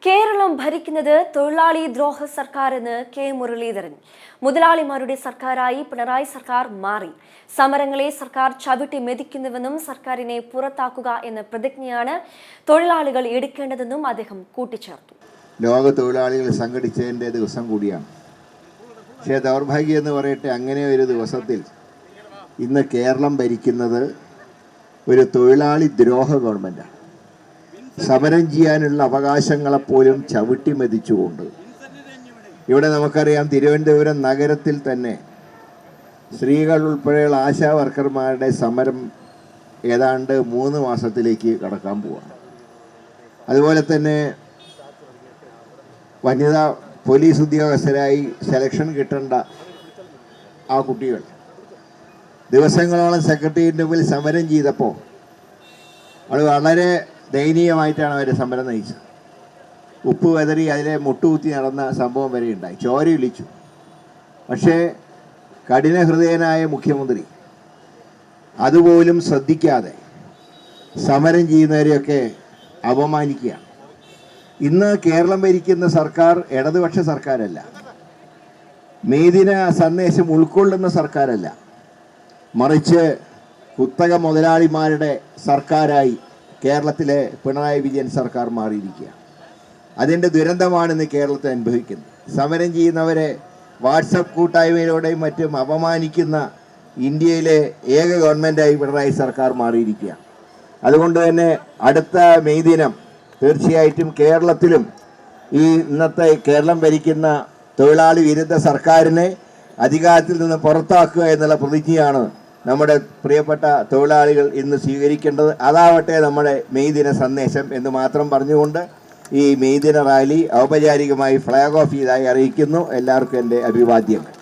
കേരളം ഭരിക്കുന്നത് തൊഴിലാളി ദ്രോഹ സർക്കാരെന്ന് കെ മുരളീധരൻ. മുതലാളിമാരുടെ സർക്കാരായി പിണറായി സർക്കാർ മാറി. സമരങ്ങളെ സർക്കാർ ചവിട്ടി മെതിക്കുന്നുവെന്നും സർക്കാരിനെ പുറത്താക്കുക എന്ന പ്രതിജ്ഞയാണ് തൊഴിലാളികൾ എടുക്കേണ്ടതെന്നും അദ്ദേഹം കൂട്ടിച്ചേർത്തു. ലോക തൊഴിലാളികൾ സംഘടിച്ചതിൻ്റെ ദിവസം കൂടിയാണ്. പക്ഷേ ദൗർഭാഗ്യം എന്ന് പറയട്ടെ, അങ്ങനെ ഒരു ദിവസത്തിൽ ഇന്ന് കേരളം ഭരിക്കുന്നത് ഒരു തൊഴിലാളി ദ്രോഹ ഗവൺമെൻറ്റാണ്. സമരം ചെയ്യാനുള്ള അവകാശങ്ങളെപ്പോലും ചവിട്ടി മെതിച്ചുകൊണ്ട് ഇവിടെ നമുക്കറിയാം, തിരുവനന്തപുരം നഗരത്തിൽ തന്നെ സ്ത്രീകൾ ഉൾപ്പെടെയുള്ള ആശാ വർക്കർമാരുടെ സമരം ഏതാണ്ട് 3 മാസത്തിലേക്ക് കടക്കാൻ പോവുകയാണ്. അതുപോലെ തന്നെ വനിതാ പോലീസ് ഉദ്യോഗസ്ഥരായി സെലക്ഷൻ കിട്ടേണ്ട ആ കുട്ടികൾ ദിവസങ്ങളോളം സെക്രട്ടേറിയറ്റിന് മുമ്പിൽ സമരം ചെയ്തപ്പോൾ അത് വളരെ ദയനീയമായിട്ടാണ് അവർ സമരം നയിച്ചത്. ഉപ്പ് വെതറി അതിലെ മുട്ടുകുത്തി നടന്ന സംഭവം വരെ ഉണ്ടായി, ചോരയൊലിച്ചു. പക്ഷേ കഠിന ഹൃദയനായ മുഖ്യമന്ത്രി അതുപോലും ശ്രദ്ധിക്കാതെ സമരം ചെയ്യുന്നവരെയൊക്കെ അപമാനിക്കുകയാണ്. ഇന്ന് കേരളം ഭരിക്കുന്ന സർക്കാർ ഇടതുപക്ഷ സർക്കാരല്ല, മെയ്ദിന സന്ദേശം ഉൾക്കൊള്ളുന്ന സർക്കാരല്ല, മറിച്ച് കുത്തക മുതലാളിമാരുടെ സർക്കാരായി കേരളത്തിലെ പിണറായി വിജയൻ സർക്കാർ മാറിയിരിക്കുകയാണ്. അതിൻ്റെ ദുരന്തമാണ് ഇന്ന് കേരളത്തിൽ അനുഭവിക്കുന്നത്. സമരം ചെയ്യുന്നവരെ വാട്സപ്പ് കൂട്ടായ്മയിലൂടെയും മറ്റും അപമാനിക്കുന്ന ഇന്ത്യയിലെ ഏക ഗവൺമെൻറ്റായി പിണറായി സർക്കാർ മാറിയിരിക്കുകയാണ്. അതുകൊണ്ട് തന്നെ അടുത്ത മെയ് ദിനം തീർച്ചയായിട്ടും കേരളത്തിലും ഈ ഇന്നത്തെ കേരളം ഭരിക്കുന്ന തൊഴിലാളി വിരുദ്ധ സർക്കാരിനെ അധികാരത്തിൽ നിന്ന് പുറത്താക്കുക എന്നുള്ള പ്രതിജ്ഞയാണ് നമ്മുടെ പ്രിയപ്പെട്ട തൊഴിലാളികൾ ഇന്ന് സ്വീകരിക്കേണ്ടത്. അതാവട്ടെ നമ്മുടെ മെയ് ദിന സന്ദേശം എന്ന് മാത്രം പറഞ്ഞുകൊണ്ട് ഈ മെയ് ദിന റാലി ഔപചാരികമായി ഫ്ലാഗ് ഓഫ് ചെയ്തായി അറിയിക്കുന്നു. എല്ലാവർക്കും എൻ്റെ അഭിവാദ്യങ്ങൾ.